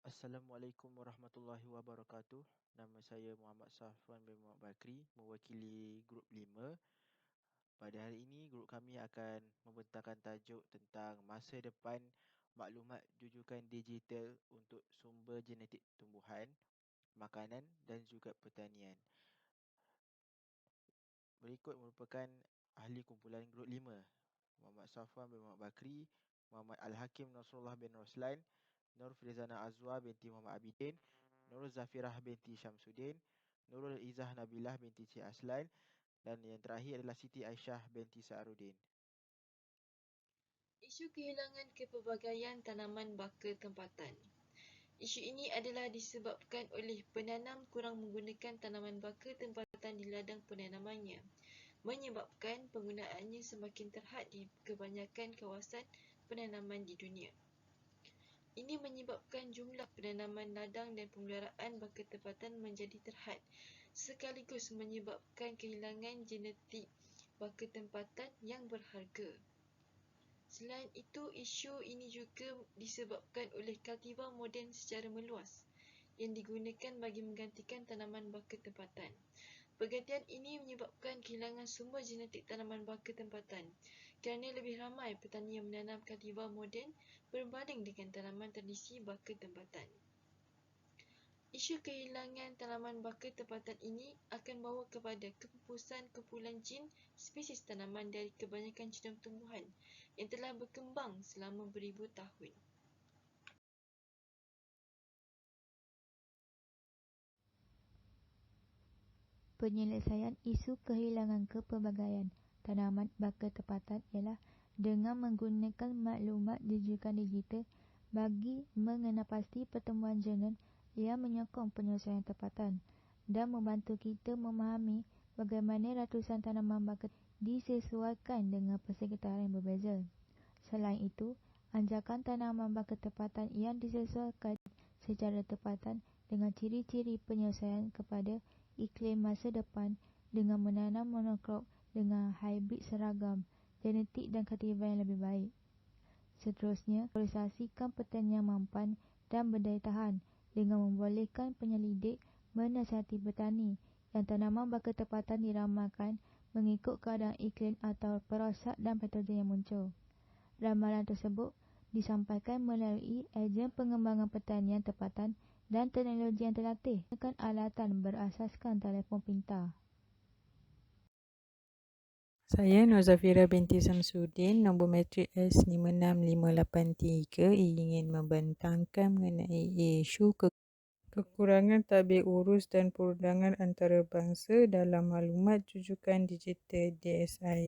Assalamualaikum warahmatullahi wabarakatuh. Nama saya Muhammad Safwan bin Muhammad Bakri, mewakili Grup 5. Pada hari ini, grup kami akan membentangkan tajuk tentang masa depan maklumat jujukan digital untuk sumber genetik tumbuhan, makanan dan juga pertanian. Berikut merupakan ahli kumpulan Grup 5: Muhammad Safwan bin Muhammad Bakri, Muhammad Al-Hakim Nasrullah bin Roslan, Nur Frizana Azwa binti Muhammad Abidin, Nurul Zafirah binti Syamsuddin, Nurul Izzah Nabilah binti Cik Aslan, dan yang terakhir adalah Siti Aisyah binti Sa'arudin. Isu kehilangan kepelbagaian tanaman baka tempatan. Isu ini adalah disebabkan oleh penanam kurang menggunakan tanaman baka tempatan di ladang penanamannya, menyebabkan penggunaannya semakin terhad di kebanyakan kawasan penanaman di dunia. Ini menyebabkan jumlah penanaman ladang dan pemeliharaan baka tempatan menjadi terhad, sekaligus menyebabkan kehilangan genetik baka tempatan yang berharga. Selain itu, isu ini juga disebabkan oleh kultivar moden secara meluas yang digunakan bagi menggantikan tanaman baka tempatan. Pergantian ini menyebabkan kehilangan sumber genetik tanaman baka tempatan kerana lebih ramai petani yang menanam kultivar moden berbanding dengan tanaman tradisi baka tempatan. Isu kehilangan tanaman baka tempatan ini akan bawa kepada kepupusan kumpulan jin spesies tanaman dari kebanyakan jenama tumbuhan yang telah berkembang selama beribu tahun. Penyelesaian isu kehilangan kepelbagaian tanaman baka tempatan ialah dengan menggunakan maklumat jujukan digital bagi mengenalpasti pertumbuhan genom yang menyokong penyelesaian tempatan dan membantu kita memahami bagaimana ratusan tanaman baka disesuaikan dengan persekitaran yang berbeza. Selain itu, anjakan tanaman baka tempatan yang disesuaikan secara tempatan dengan ciri-ciri penyelesaian kepada iklim masa depan dengan menanam monokrop dengan hybrid seragam, genetik dan kultivar yang lebih baik. Seterusnya, polarisasikan pertanian mampan dan berdaya tahan dengan membolehkan penyelidik menasihati petani yang tanaman baka tempatan diramalkan mengikut keadaan iklim atau perosak dan patogen yang muncul. Ramalan tersebut disampaikan melalui ejen pengembangan pertanian tempatan dan teknologi yang terlatih dengan alatan berasaskan telefon pintar. Saya Nur Zafirah binti Syamsuddin, nombor matrik S56583, ingin membentangkan mengenai isu kekurangan tadbir urus dan perundangan antarabangsa dalam maklumat jujukan digital DSI.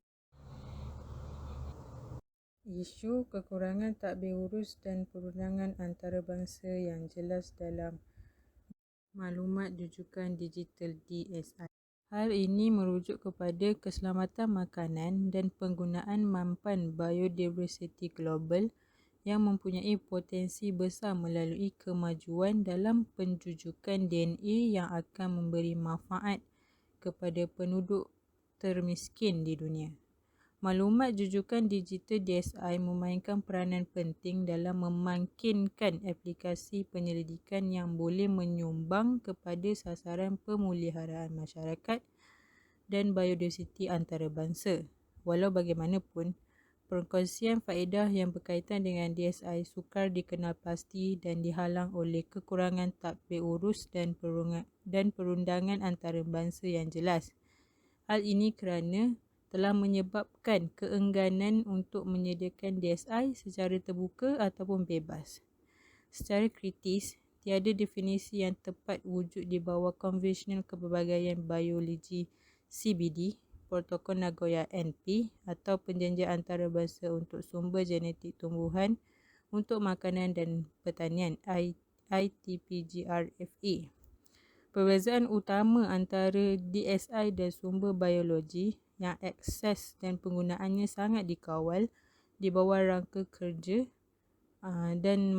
Isu kekurangan tadbir urus dan perundangan antarabangsa yang jelas dalam maklumat jujukan digital DSI. Hal ini merujuk kepada keselamatan makanan dan penggunaan mampan biodiversiti global yang mempunyai potensi besar melalui kemajuan dalam penjujukan DNA yang akan memberi manfaat kepada penduduk termiskin di dunia. Maklumat jujukan digital DSI memainkan peranan penting dalam memakinkan aplikasi penyelidikan yang boleh menyumbang kepada sasaran pemeliharaan masyarakat dan biodiversiti antarabangsa. Walau bagaimanapun, perkongsian faedah yang berkaitan dengan DSI sukar dikenalpasti dan dihalang oleh kekurangan tadbir urus dan perundangan antarabangsa yang jelas. Hal ini kerana telah menyebabkan keengganan untuk menyediakan DSI secara terbuka ataupun bebas. Secara kritis, tiada definisi yang tepat wujud di bawah konvensional kepelbagaian biologi CBD, Protokol Nagoya NP atau Perjanjian Antarabangsa untuk Sumber Genetik Tumbuhan untuk Makanan dan Pertanian ITPGRFA. Perbezaan utama antara DSI dan sumber biologi yang akses dan penggunaannya sangat dikawal di bawah rangka kerja dan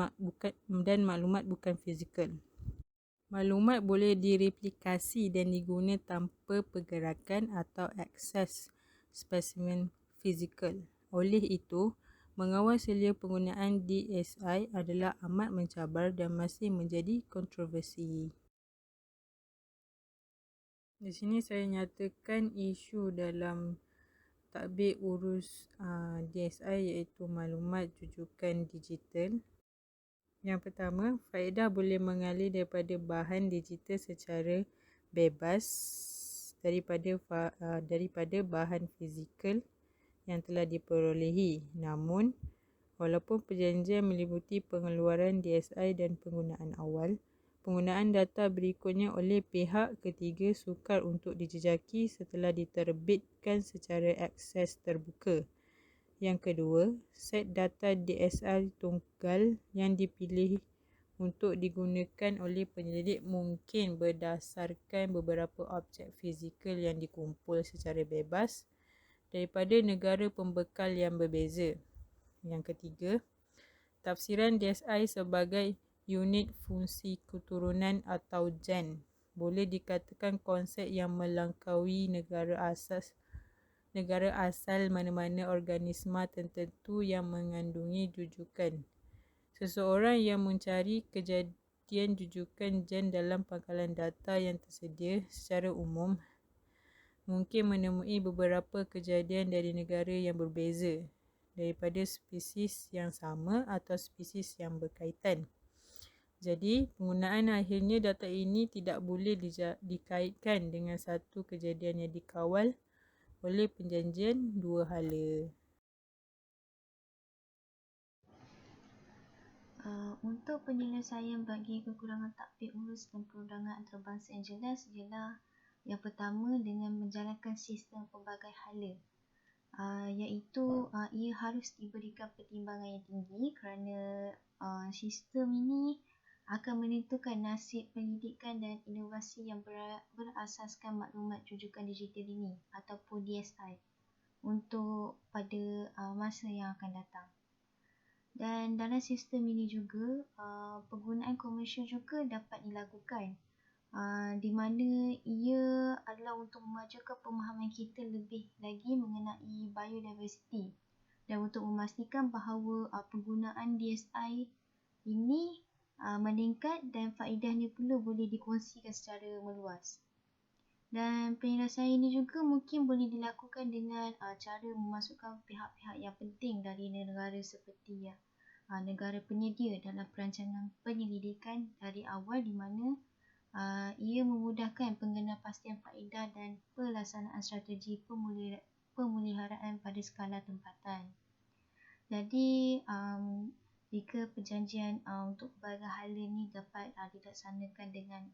maklumat bukan fizikal. Maklumat boleh direplikasi dan diguna tanpa pergerakan atau akses spesimen fizikal. Oleh itu, Mengawal selia penggunaan DSI adalah amat mencabar dan masih menjadi kontroversi. Di sini saya nyatakan isu dalam tadbir urus DSI iaitu maklumat rujukan digital. Yang pertama, faedah boleh mengalir daripada bahan digital secara bebas daripada bahan fizikal yang telah diperolehi. Namun, walaupun perjanjian meliputi pengeluaran DSI dan penggunaan awal, penggunaan data berikutnya oleh pihak ketiga sukar untuk dijejaki setelah diterbitkan secara akses terbuka. Yang kedua, set data DSI tunggal yang dipilih untuk digunakan oleh penyelidik mungkin berdasarkan beberapa objek fizikal yang dikumpul secara bebas daripada negara pembekal yang berbeza. Yang ketiga, tafsiran DSI sebagai unit fungsi keturunan atau gen boleh dikatakan konsep yang melangkaui negara asal mana-mana organisma tertentu yang mengandungi rujukan. Seseorang yang mencari kejadian rujukan gen dalam pangkalan data yang tersedia secara umum mungkin menemui beberapa kejadian dari negara yang berbeza daripada spesies yang sama atau spesies yang berkaitan. Jadi, penggunaan akhirnya data ini tidak boleh dikaitkan dengan satu kejadian yang dikawal oleh perjanjian dua hala. Untuk penyelesaian bagi kekurangan tadbir urus dan perundangan antarabangsa yang jelas ialah yang pertama dengan menjalankan sistem pelbagai hala, iaitu ia harus diberikan pertimbangan yang tinggi kerana sistem ini akan menentukan nasib pendidikan dan inovasi yang berasaskan maklumat rujukan digital ini ataupun DSI untuk pada masa yang akan datang. Dan dalam sistem ini juga penggunaan komersial juga dapat dilakukan, di mana ia adalah untuk memajukan pemahaman kita lebih lagi mengenai biodiversity dan untuk memastikan bahawa penggunaan DSI ini meningkat dan faedahnya pula boleh dikongsikan secara meluas. Dan penyelesaian ini juga mungkin boleh dilakukan dengan cara memasukkan pihak-pihak yang penting dari negara seperti negara penyedia dalam perancangan penyelidikan dari awal, di mana ia memudahkan pengenalpastian faedah dan pelaksanaan strategi pemeliharaan pada skala tempatan. Jadi, jika perjanjian untuk pelbagai hala ini dapat dilaksanakan dengan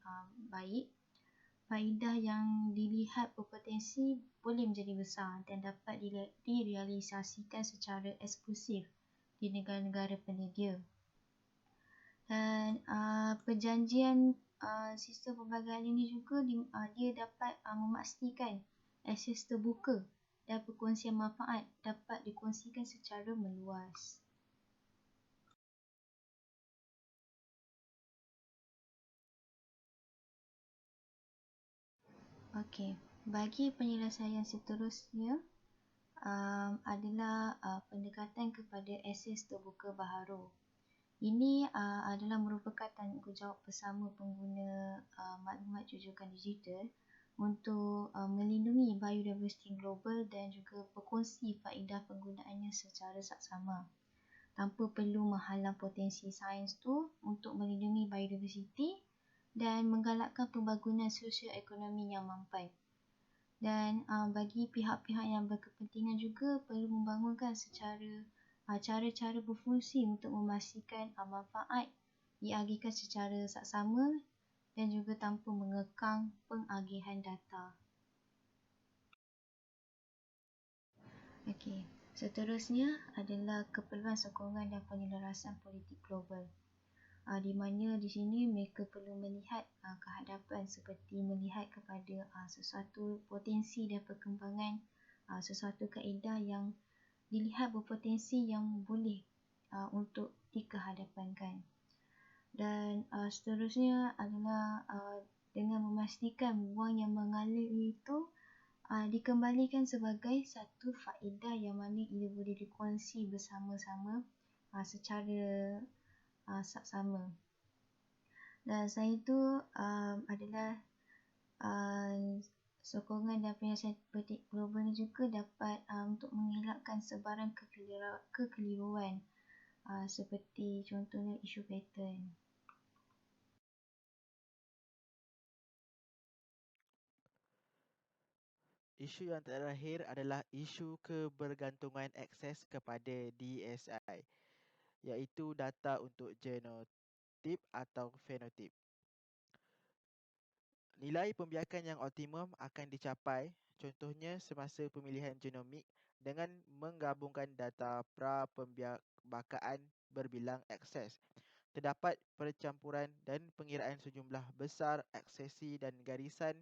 baik, faedah yang dilihat berpotensi boleh menjadi besar dan dapat direalisasikan secara eksklusif di negara-negara penyedia. Dan perjanjian sistem pelbagai hala ini juga dia dapat memastikan akses terbuka dan perkongsian manfaat dapat dikongsikan secara meluas. Okey, bagi penyelesaian seterusnya adalah pendekatan kepada akses terbuka baharu. Ini adalah merupakan tanggungjawab bersama pengguna maklumat rujukan digital untuk melindungi biodiversiti global dan juga berkongsi faedah penggunaannya secara saksama tanpa perlu menghalang potensi sains tu untuk melindungi biodiversiti dan menggalakkan pembangunan sosio-ekonomi yang mampan. Dan bagi pihak-pihak yang berkepentingan juga perlu membangunkan cara-cara berfungsi untuk memastikan manfaat diagihkan secara saksama dan juga tanpa mengekang pengagihan data. Okey, seterusnya adalah keperluan sokongan dan penyelarasan politik global. Di mana di sini mereka perlu melihat kehadapan seperti melihat kepada sesuatu potensi dan perkembangan sesuatu kaedah yang dilihat berpotensi yang boleh untuk dikehadapankan. Dan seterusnya adalah dengan memastikan wang yang mengalir itu dikembalikan sebagai satu faedah yang mana ia boleh dikongsi bersama-sama secara saksama. Dan selain itu adalah sokongan dan penyelesaian politik global ini juga dapat untuk mengelakkan sebaran kekeliruan seperti contohnya isu paten. Isu yang terakhir adalah isu kebergantungan akses kepada DSI, iaitu data untuk genotip atau fenotip. Nilai pembiakan yang optimum akan dicapai, contohnya semasa pemilihan genomik, dengan menggabungkan data pra-pembakaan berbilang akses. Terdapat percampuran dan pengiraan sejumlah besar aksesi dan garisan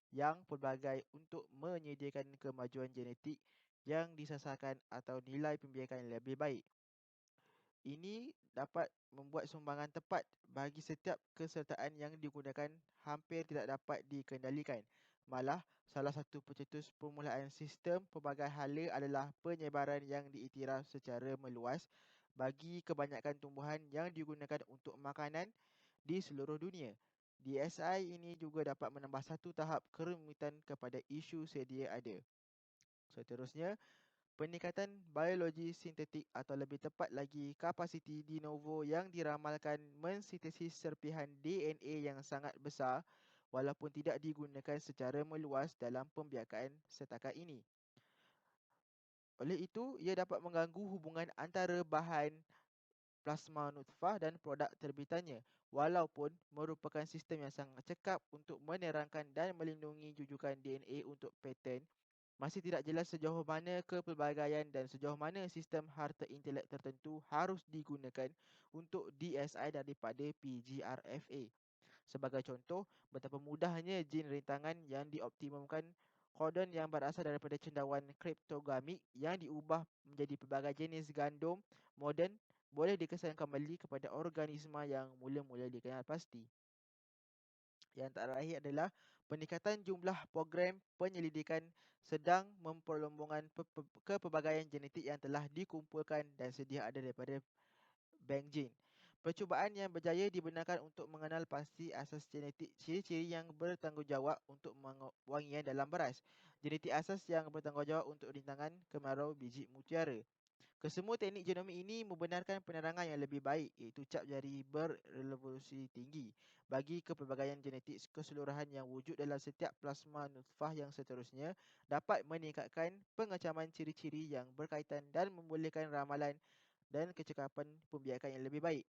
yang pelbagai untuk menyediakan kemajuan genetik yang disasarkan atau nilai pembiakan yang lebih baik. Ini dapat membuat sumbangan tepat bagi setiap kesertaan yang digunakan hampir tidak dapat dikendalikan. Malah, salah satu pencetus permulaan sistem pelbagai hala adalah penyebaran yang diiktiraf secara meluas bagi kebanyakan tumbuhan yang digunakan untuk makanan di seluruh dunia. DSI ini juga dapat menambah satu tahap kerumitan kepada isu sedia ada. Seterusnya, peningkatan biologi sintetik atau lebih tepat lagi kapasiti de novo yang diramalkan mensintesis serpihan DNA yang sangat besar walaupun tidak digunakan secara meluas dalam pembiakan setakat ini. Oleh itu, ia dapat mengganggu hubungan antara bahan plasma nutfah dan produk terbitannya, walaupun merupakan sistem yang sangat cekap untuk menerangkan dan melindungi jujukan DNA untuk paten. Masih tidak jelas sejauh mana kepelbagaian dan sejauh mana sistem harta intelek tertentu harus digunakan untuk DSI daripada PGRFA. Sebagai contoh, betapa mudahnya jin rintangan yang dioptimumkan, kodon yang berasal daripada cendawan kriptogamik yang diubah menjadi pelbagai jenis gandum moden boleh dikesan kembali kepada organisma yang mula-mula dikenal pasti. Yang terakhir adalah peningkatan jumlah program penyelidikan sedang memperlombongan kepelbagaian genetik yang telah dikumpulkan dan sedia ada daripada bank jin. Percubaan yang berjaya dibenarkan untuk mengenal pasti asas genetik ciri-ciri yang bertanggungjawab untuk wangian dalam beras, genetik asas yang bertanggungjawab untuk rintangan kemarau biji mutiara. Kesemua teknik genomik ini membenarkan penerangan yang lebih baik, iaitu cap jari berresolusi tinggi bagi kepelbagaian genetik keseluruhan yang wujud dalam setiap plasma nutfah yang seterusnya dapat meningkatkan pengecaman ciri-ciri yang berkaitan dan membolehkan ramalan dan kecekapan pembiakan yang lebih baik.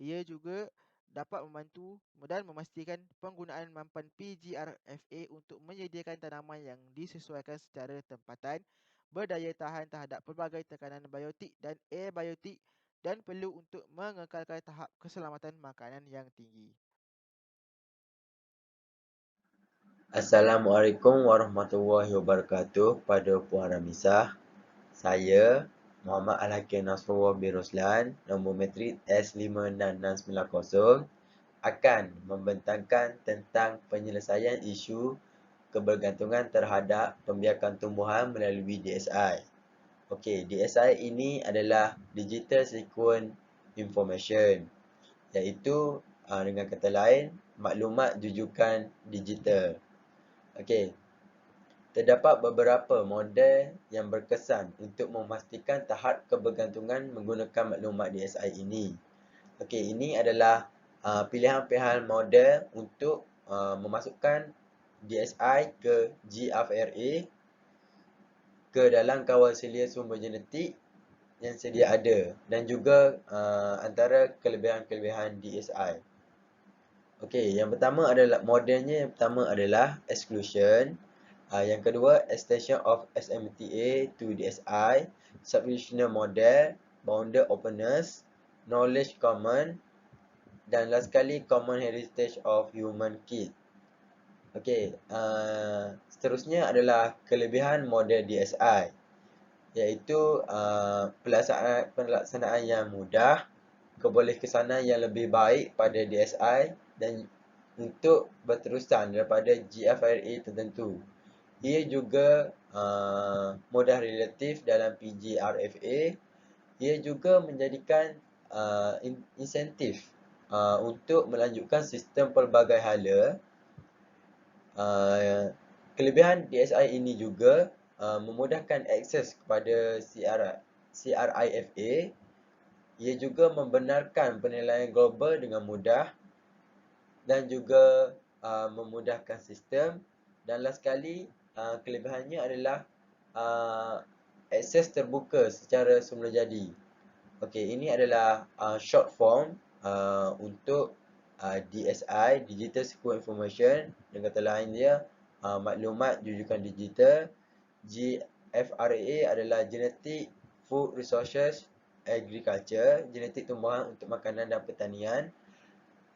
Ia juga dapat membantu dan memastikan penggunaan mampan PGRFA untuk menyediakan tanaman yang disesuaikan secara tempatan, berdaya tahan terhadap pelbagai tekanan biotik dan abiotik dan perlu untuk mengekalkan tahap keselamatan makanan yang tinggi. Assalamualaikum warahmatullahi wabarakatuh. Pada Puan Ramisah, saya Muhammad Al-Hakim Nasrullah bin Roslan, nombor matrik S56690, akan membentangkan tentang penyelesaian isu kebergantungan terhadap pembiakan tumbuhan melalui DSI. Okey, DSI ini adalah Digital Sequence Information, iaitu dengan kata lain, maklumat jujukan digital. Okey, terdapat beberapa model yang berkesan untuk memastikan tahap kebergantungan menggunakan maklumat DSI ini. Okey, ini adalah pilihan-pilihan model untuk memasukkan DSI ke GFRA ke dalam kawal selia sumber genetik yang sedia ada dan juga antara kelebihan-kelebihan DSI. Okey, yang pertama adalah modelnya yang pertama adalah exclusion. Yang kedua, extension of SMTA to DSI, substitutional model, bounded openness, knowledge common, dan last sekali common heritage of human kit. Okey, seterusnya adalah kelebihan model DSI, iaitu pelaksanaan yang mudah, kebolehkesanan yang lebih baik pada DSI dan untuk berterusan daripada GFRA tertentu. Ia juga mudah relatif dalam PGRFA. Ia juga menjadikan insentif untuk melanjutkan sistem pelbagai hala. Kelebihan DSI ini juga memudahkan akses kepada CRIFA. Ia juga membenarkan penilaian global dengan mudah dan juga memudahkan sistem. Dan last sekali, kelebihannya adalah akses terbuka secara semula jadi. Okey, ini adalah short form untuk DSI, Digital Secure Information. Dengan kata lain dia, maklumat jujukan digital. GFRA adalah Genetic Food Resources Agriculture, genetik tumbuhan untuk makanan dan pertanian.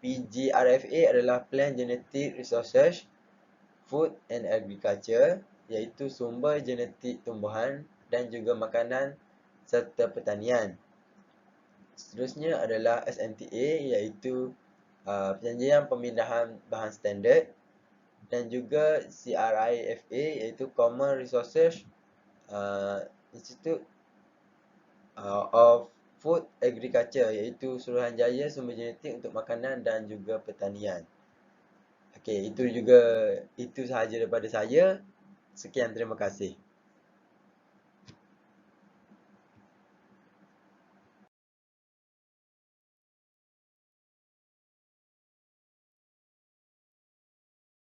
PGRFA adalah Plant Genetic Resources Food and Agriculture, iaitu sumber genetik tumbuhan dan juga makanan serta pertanian. Seterusnya adalah SMTA, iaitu Perjanjian Pemindahan Bahan Standard, dan juga CRIFA, iaitu Common Resources Institute of Food Agriculture, iaitu Suruhanjaya Sumber Genetik untuk Makanan dan juga Pertanian. Okey, itu sahaja daripada saya. Sekian, terima kasih.